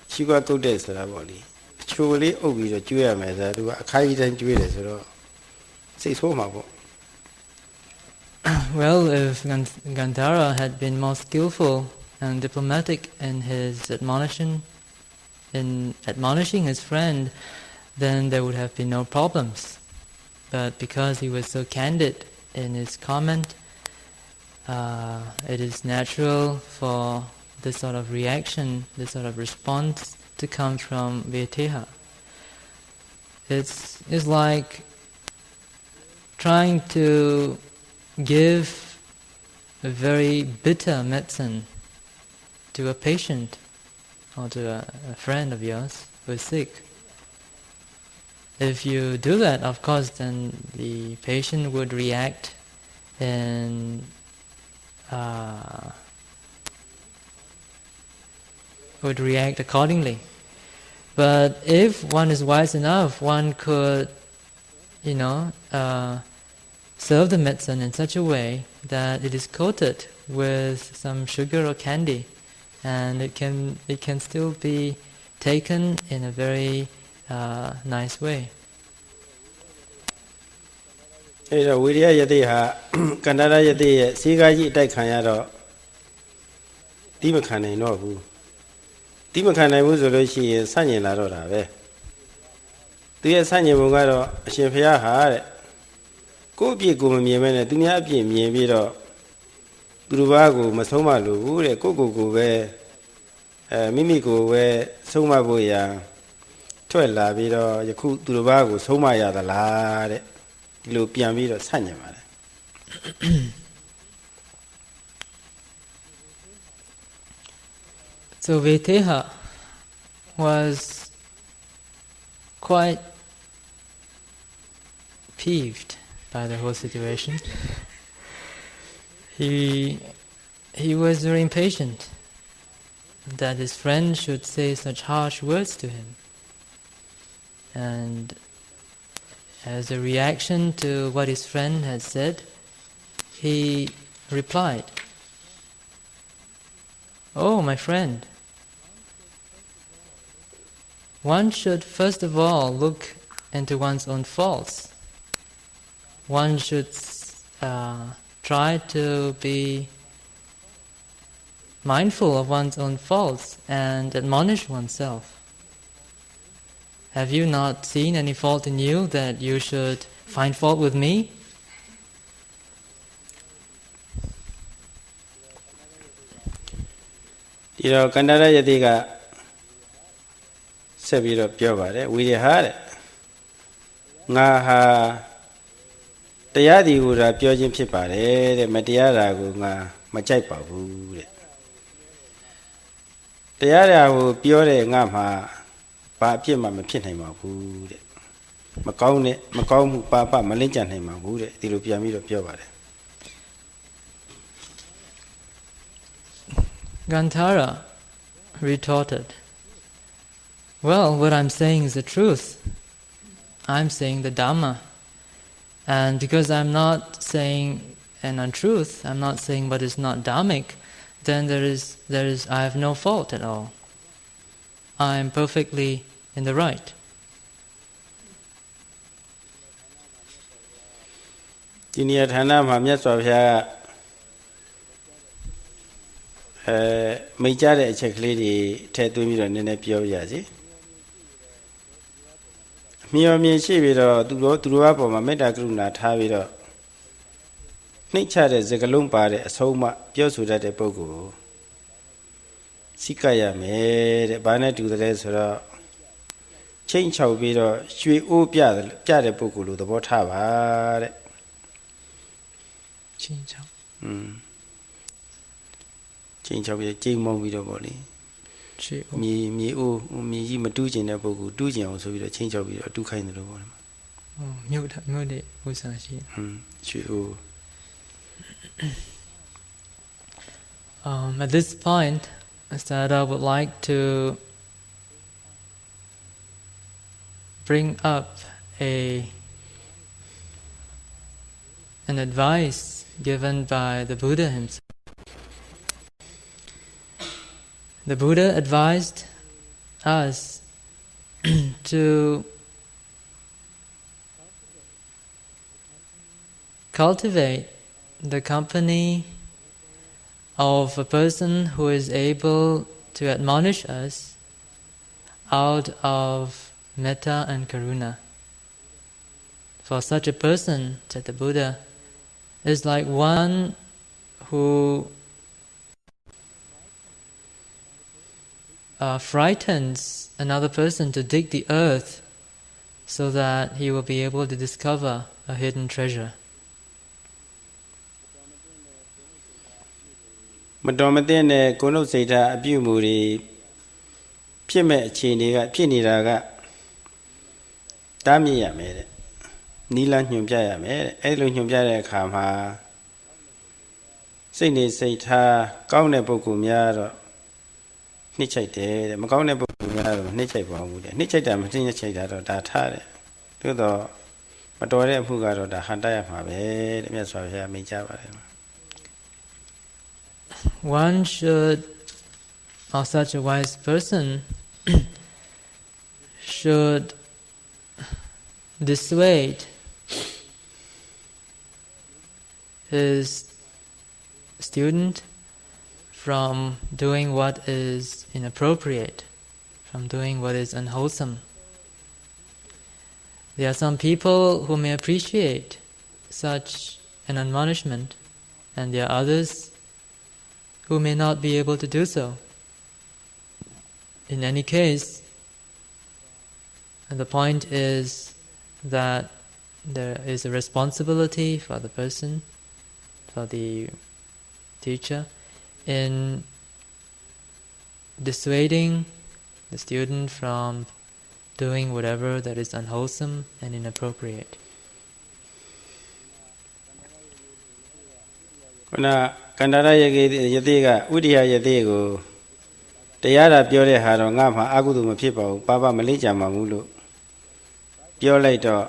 she got 2 days to the body. Truly, Obi, the Julia Mesa, who are Kai and Julius or 6 home. Well, if Gandhara had been more skillful and diplomatic in his admonishing his friend, then there would have been no problems. But because he was so candid in his comment, it is natural for this sort of reaction, this sort of response to come from Viteha. It's like trying to give a very bitter medicine to a patient or to a friend of yours who is sick. If you do that, of course, then the patient would react and would react accordingly. But if one is wise enough, one could, serve the medicine in such a way that it is coated with some sugar or candy, and it can still be taken in a very nice way. We are Canada Yadi, Sigaji, Daikanyado, Dimacane, no who. Dimacane was a she is Sanya Ladora. Do you Sanya Bungaro, Shefia Hare? Go be good, me, and do not be me, Vido. Gruvago, Masoma, Lu, Gogo, where Mimico, where Soma Boya, 12 Vido, Yaku, Gruvago, Somaya, the lad. Lupian Sanya. So Viteha was quite peeved by the whole situation. He was very impatient that his friend should say such harsh words to him. And as a reaction to what his friend had said, he replied, "Oh, my friend, one should first of all look into one's own faults. One should try to be mindful of one's own faults and admonish oneself. Have you not seen any fault in you that you should find fault with me?" Canada Yadiga Sabiro Piovare, we had it. Naha Tayadi would have Piojin Pipare, the Matiara Gunga, Machaipa. Tayara who Piore Ngama. Papi Mamma Pinham food. Macau, Papa, Malinjan him, who the Rupiamid of Piovare. Gandhara retorted, "Well, what I'm saying is the truth. I'm saying the Dhamma. And because I'm not saying an untruth, I'm not saying what is not Dhammic, then I have no fault at all. I'm perfectly in the right." Tiniat Hana, Mamia Sofia မိတ်ကြတဲ့အချက်ကလေးတွေထည့်သွင်းပြီးတော့နည်းနည်းပြောပြစီမြေမြင်ရှိပြီးတော့သူတို့အပေါ်မှာမေတ္တာကရုဏာထားပြီးတော့နှိမ့်ချတဲ့စကားလုံးပါတဲ့အဆုံးအမပြောဆိုတတ်တဲ့ပုဂ္ဂိုလ်စိတ်ကရမယ်တဲ့ဘာနဲ့တူတယ်ဆိုတော့ချိန်ချောက်ပြီးတော့ရွှေအိုးပြတဲ့ပုဂ္ဂိုလ်လိုသဘောထားပါတဲ့ချိန်ချောက်ချိန်ချောက်ပြီးချိန်မုံပြီးတော့ပေါ့လေမြေအိုးမြေကြီးမတူးကျင်တဲ့ပုဂ္ဂိုလ်တူးကျင်အောင်ဆိုပြီးတော့ချိန်ချောက်ပြီးတော့တူးခိုင်းတယ်လို့ပေါ့လေမြို့တဲ့ဥစ္စာရှိရွှေအိုးAt this point, Sayadaw would like to bring up an advice given by the Buddha himself. The Buddha advised us to cultivate the company of a person who is able to admonish us out of metta and karuna. For such a person, said the Buddha, is like one who frightens another person to dig the earth so that he will be able to discover a hidden treasure. မတော်မသင့်တဲ့ကိုယ်နှုတ်စိတ်ဓာတ်အပြုအမူတွေဖြစ်မဲ့အခြေအနေကဖြစ်နေတာကတားမြစ်ရမယ်တဲ့နီလာညွှန်ပြရမယ်တဲ့အဲ့လိုညွှန်ပြတဲ့အခါမှာစိတ်နေစိတ်ထားကောင်းတဲ့ပုဂ္ဂိုလ်များတော့နှိမ့်ချိုက်တယ်တဲ့မကောင်းတဲ့ပုဂ္ဂိုလ်များတော့နှိမ့်ချိုက်ပါဘူးတဲ့နှိမ့်ချိုက်တာမနှိမ့်ချိုက်တာတော့ဒါထားတယ်သို့တော့မတော်တဲ့အမှုကတော့ဒါဟန်တက်ရမှာပဲတဲ့မြတ်စွာဘုရားမိန့်ကြားပါတယ်One should, or such a wise person, should dissuade his student from doing what is inappropriate, from doing what is unwholesome. There are some people who may appreciate such an admonishment, and there are others who may not be able to do so. In any case, the point is that there is a responsibility for the person, for the teacher, in dissuading the student from doing whatever that is unwholesome and inappropriate. ကန္တာရယတိကဥဒိယယတိကိုတရားတာပြောတဲ့ဟာတော့ငါမှအကုသိုလ်မဖြစ်ပါဘူးပါပမလေးကြမှာဘူးလို့ပြောလိုက်တော့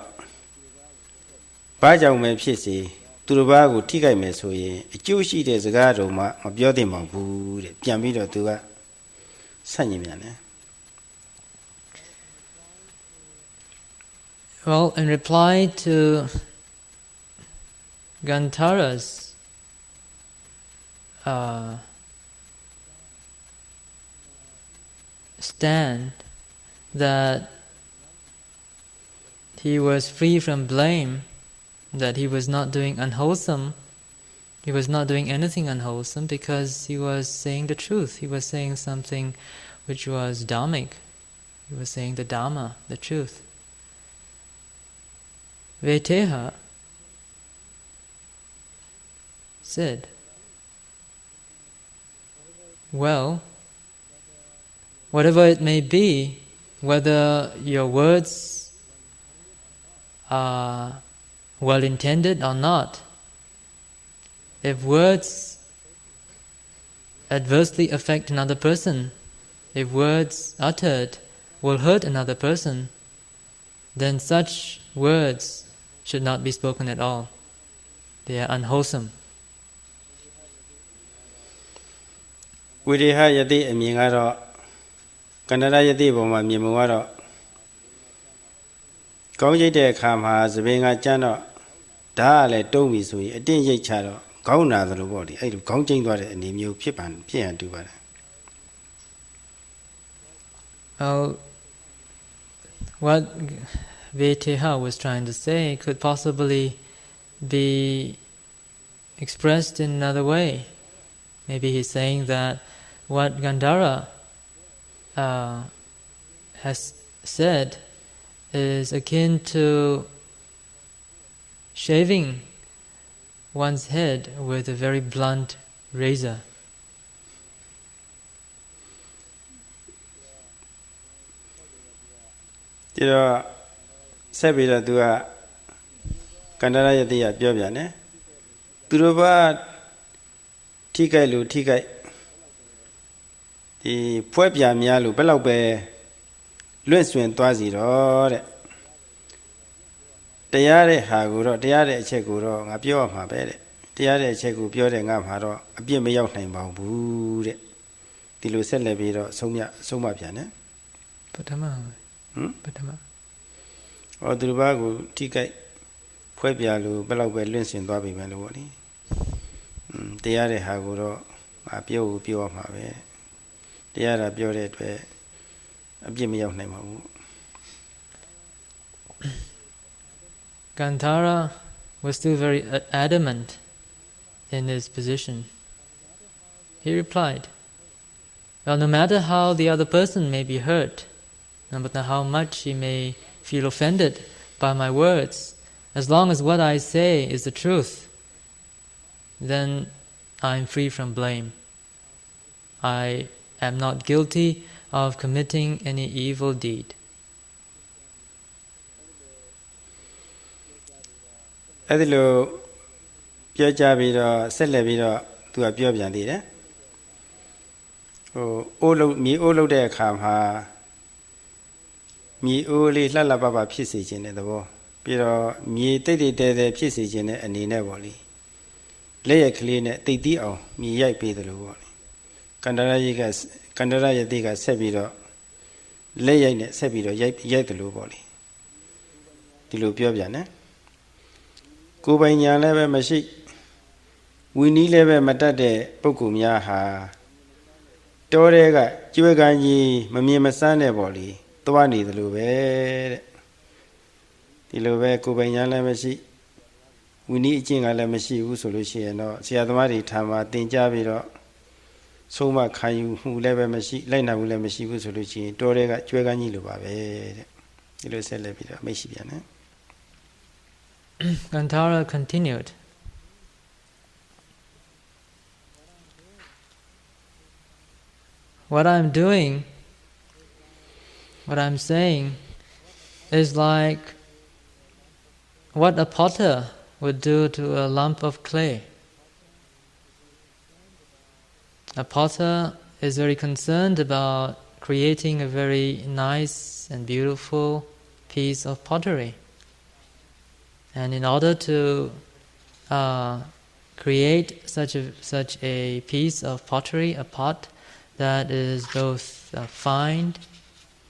ဘာကြောင့်ပဲဖြစ်စီသူတစ်ပါးကိုထိခိုက်မယ်ဆိုရင်အကျိုးရှိတဲ့စကားတော်မှမပြောသင့်ပါဘူးတဲ့ပြန်ပြီးတော့သူကဆန့်ကျင်ပြန်တယ် Well, in reply to Gantara's stand that he was free from blame, that he was not doing unwholesome, he was not doing anything unwholesome because he was saying the truth, he was saying something which was dhammic, he was saying the Dhamma, the truth. Veteha said, well, whatever it may be, whether your words are well intended or not, if words adversely affect another person, if words uttered will hurt another person, then such words should not be spoken at all. They are unwholesome. ဝိရိဟယတိအမြင်ကတော့ကန္တရယတိပုံမှာမြင်မှုကတော့ကောင်းရိပ်တဲ့အခါမှာသပင်ကကျန်းတော့ဓာတ်ကလည်းတုံးပြီဆိုရင်အတင်းရိပ်ချတော့ ခေါင်းနာသလိုပေါ့လေအဲ့လိုခေါင်းကျိန်းသွားတဲ့အနေမျိုးဖြစ်ရန်တူပါတယ် What Veteha was trying to say could possibly be expressed in another way. Maybe he's saying that what Gandhara has said is akin to shaving one's head with a very blunt razor. ဒီတော့ဆက်ပြီးတော့သူကကန္တရယတိယပြောပြန်တယ်သူတို့ဘာထိကြိုက်လို့ထိကြိုက်ဒီဖွဲပြများလို့ဘယ်လောက်ပဲလွင့်ဆွင်သွားစီတော့တဲ့တရားတဲ့ဟာကိုတော့တရားတဲ့အချက်ကိုတော့ငါပြောရမှာပဲတဲ့တရားတဲ့အချက်ကိုပြောတဲ့ငါမှာတော့အပြစ်မရောက်နိုင်ပါဘူးတဲ့ဒီလိုဆက်လက်ပြီးတော့ဆုံးမပြန်တယ်ပထမပထမသူတို့ဘာကိုထိကြိုက်ဖွဲပြလို့ဘယ်လောက်ပဲလွင့်ဆွင်သွားပြီမယ်လို့ပေါ့လေတရားတဲ့ဟာကိုတော့ငါပြောရမှာပဲတရားတာပြောတဲ့အတွက်အပြစ်မရောက်နိုင်ပါဘူး Gandhara was still very adamant in his position. He replied, well, no matter how the other person may be hurt, no matter how much he may feel offended by my words, as long as what I say is the truth, then I am free from blame. I am not guilty of committing any evil deed. အဲ့ဒီလိုပြောကြပြီးတော့ဆက်လက်ပြီးတော့သူကပြောပြန်သေးတယ်အိုးလုံးမြေအိုးလုံးတဲ့အခါမှာမြေအိုးလေးလှလှပပဖြစ်စေခြင်းတဲ့သဘောပြီးတော့မြေတိတ်တိတ်တဲတဲဖြစ်စေခြင်းတဲ့အနေနဲ့ပေါ့လေလက်ရက်ကလေးနဲ့တိတ်တီးအောင်မြေရိုက်ပေးတယ်လို့ပေါ့လေကန္တရယတိကဆက်ပြီးတော့လက်ရိုက်နဲ့ဆက်ပြီးတော့ရိုက်တယ်လို့ပေါ့လေဒီလိုပြောပြန်တယ်ကိုယ်ပိုင်ညာလည်းပဲမရှိဝီနည်းလည်းပဲမတတ်တဲ့ပုဂ္ဂိုလ်များဟာတောထဲကကျွဲကန်းကြီးမမြင်မဆန်းတဲ့ပေါ့လေသွားနေတယ်လို့ပဲတဲ့ဒီလိုပဲကိုယ်ပိုင်ညာလည်းမရှိဝီနည်းအကျင့်ကလည်းမရှိဘူးဆိုလို့ရှိရင်တော့ဆရာသမားတွေထာမှာသင်ကြားပြီးတော့ဆုံးမခံယူမှုလည်းပဲမရှိလိုက်နာမှုလည်းမရှိဘူးဆိုလို့ရှိရင်တောထဲကကျွဲကန်းကြီးလိုပါပဲတဲ့ဒီလိုဆက်လက်ပြီးတော့မိတ်ရှိပြန်တယ်Gandhara continued, what I'm doing, what I'm saying is like what a potter would do to a lump of clay. A potter is very concerned about creating a very nice and beautiful piece of pottery. And in order to create such a piece of pottery, a pot that is both fine,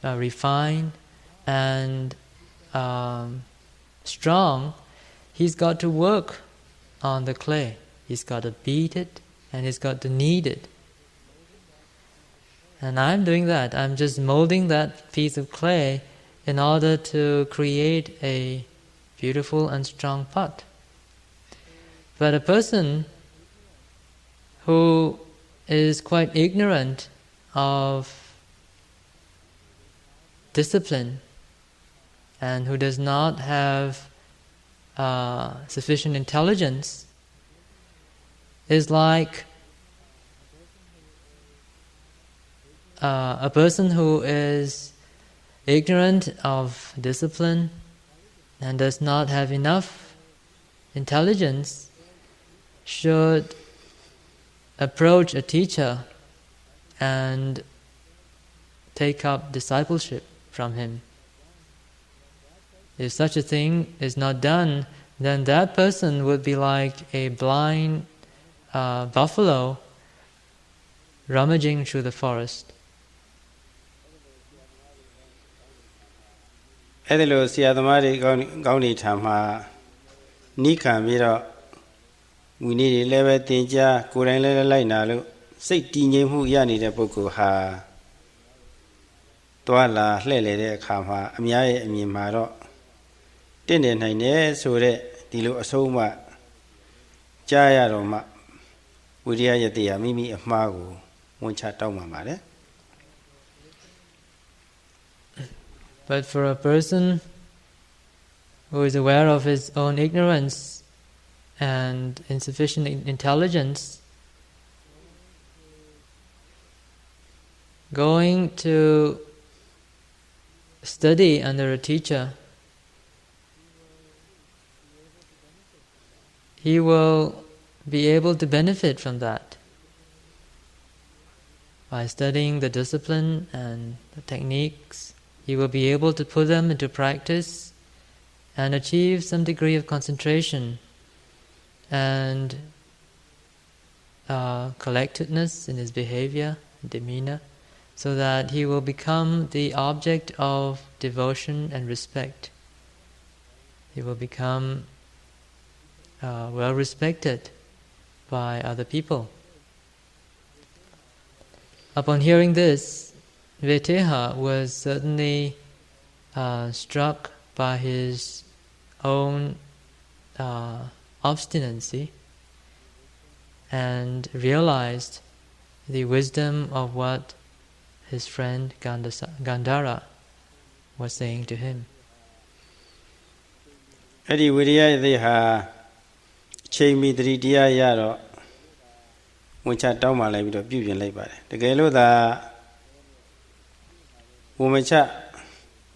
refined, and strong, he's got to work on the clay. He's got to beat it, and he's got to knead it. And I'm doing that. I'm just molding that piece of clay in order to create a beautiful and strong pot. But a person who is quite ignorant of discipline and who does not have sufficient intelligence is like a person who is ignorant of discipline and does not have enough intelligence should approach a teacher and take up discipleship from him. If such a thing is not done, then that person would be like a blind buffalo rummaging through the forest. အဲ့ဒီလိုဆရာသမားတွေကောင်းနေထာမှာနိခံပြီးတော့ ဝီနည်းတွေလည်းပဲသင်ကြားကိုယ်တိုင်လည်းလိုက်နာလို့စိတ်တည်ငြိမ်မှုရနေတဲ့ပုဂ္ဂိုလ်ဟာတွာလာလှည့်လေတဲ့အခါမှာအများရဲ့အမြင်မှာတော့တင့်တယ်နိုင်တယ်ဆိုတဲ့ဒီလိုအဆုံးအမကြားရတော့မှဝိရိယယတိဟာမိမိအမှားကိုဝန်ချတောင်းပါပါတယ် But for a person who is aware of his own ignorance and insufficient intelligence, going to study under a teacher, he will be able to benefit from that by studying the discipline and the techniques. He will be able to put them into practice and achieve some degree of concentration and collectedness in his behavior and demeanor, so that he will become the object of devotion and respect. He will become well respected by other people. Upon hearing this, Veteha was certainly struck by his own obstinacy and realized the wisdom of what his friend Gandhara was saying to him. အဲ့ဒီဝိရိယယတိဟာချိန်မီတတိတရားရတော့ဝန်ချတောင်းပါလိုက်ပြီးတော့ပြုပြင်လိုက်ပါတယ်တကယ်လို့သာဝန်မချ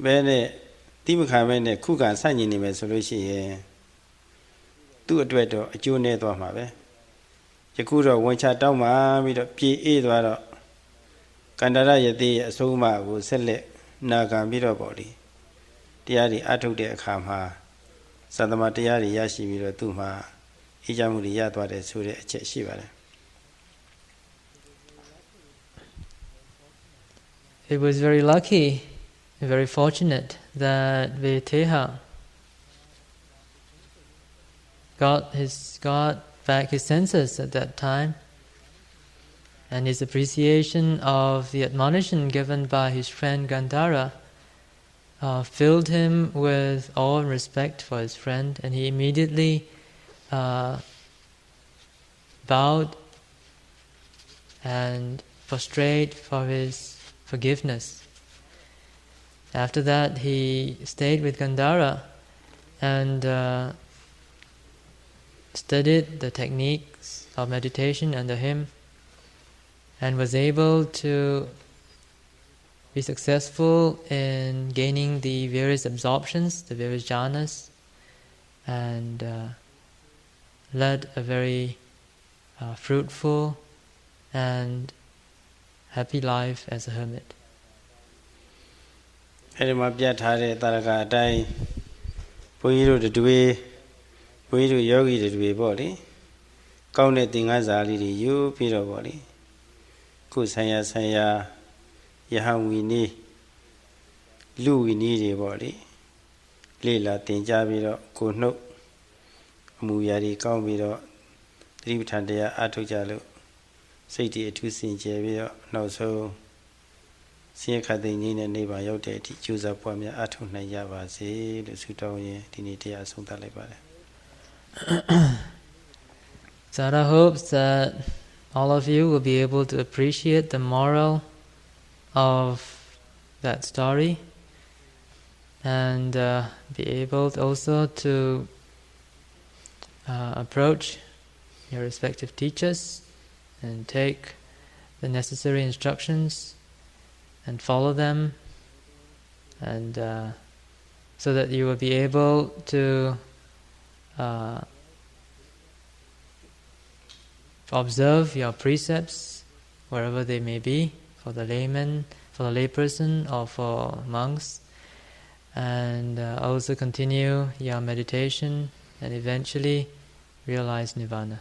ဘဲနဲ့တိမခံဘဲနဲ့ခုခံဆန့်ကျင်နေမယ်ဆိုလို့ရှိရင်သူ့အတွက်တော့အကျိုးနည်းသွားမှာပဲယခုတော့ဝန်ချတောင်းပါပြီးတော့ပြေအေးသွားတော့ကန္တရယတိရဲ့အဆုံးအမကိုဆက်လက်နာခံပြီးတော့ပေါ့လေတရားတွေအထုတ်တဲ့အခါမှာသတ္တမတရားတွေရရှိပြီးတော့သူ့မှာအေးချမ်းမှုတွေရသွားတယ်ဆိုတဲ့အချက်ရှိပါတယ် It was very lucky, very fortunate that Veteha got back his senses at that time, and his appreciation of the admonition given by his friend Gandhara filled him with awe and respect for his friend, and he immediately bowed and prostrate for his forgiveness. After that, he stayed with Gandhara and studied the techniques of meditation under him, and was able to be successful in gaining the various absorptions, the various jhanas, and led a very fruitful and happy life as a hermit. အဲ့ဒီမှာပြတ်ထားတဲ့တာရကအတိုင်းဘုန်းကြီးတို့တွေဘုန်းကြီးတို့ယောဂီတွေပေါ့လေကောင်းတဲ့သင်္ကန်းစာလေးတွေယူပြီးတော့ပေါ့လေခုဆိုင်ရာယဟန်ဝီနည်းလူဝီနည်းတွေပေါ့လေလေ့လာသင်ကြားပြီးတော့ကိုနှုတ်အမူအရာတွေကောင်းပြီးတော့သတိပဋ္ဌာန်တရားအထုတ်ကြလို့စိတ်တွေအထူးစင်ကြယ်ပြီးတော့နောက်ဆုံးဆင်းရဲခတ်သိမ်းခြင်းနဲ့နိဗ္ဗာန်ရောက်တဲ့အထိကြိုးစားပွားများအထုတ်နိုင်ကြပါစေလို့ဆုတောင်းရင်းဒီနေ့တရားအဆုံးသတ်လိုက်ပါတယ် Sada hopes that all of you will be able to appreciate the moral of that story and be able also to approach your respective teachers and take the necessary instructions and follow them, and so that you will be able to observe your precepts wherever they may be, for the layman, for the layperson, or for monks, and also continue your meditation and eventually realize nirvana.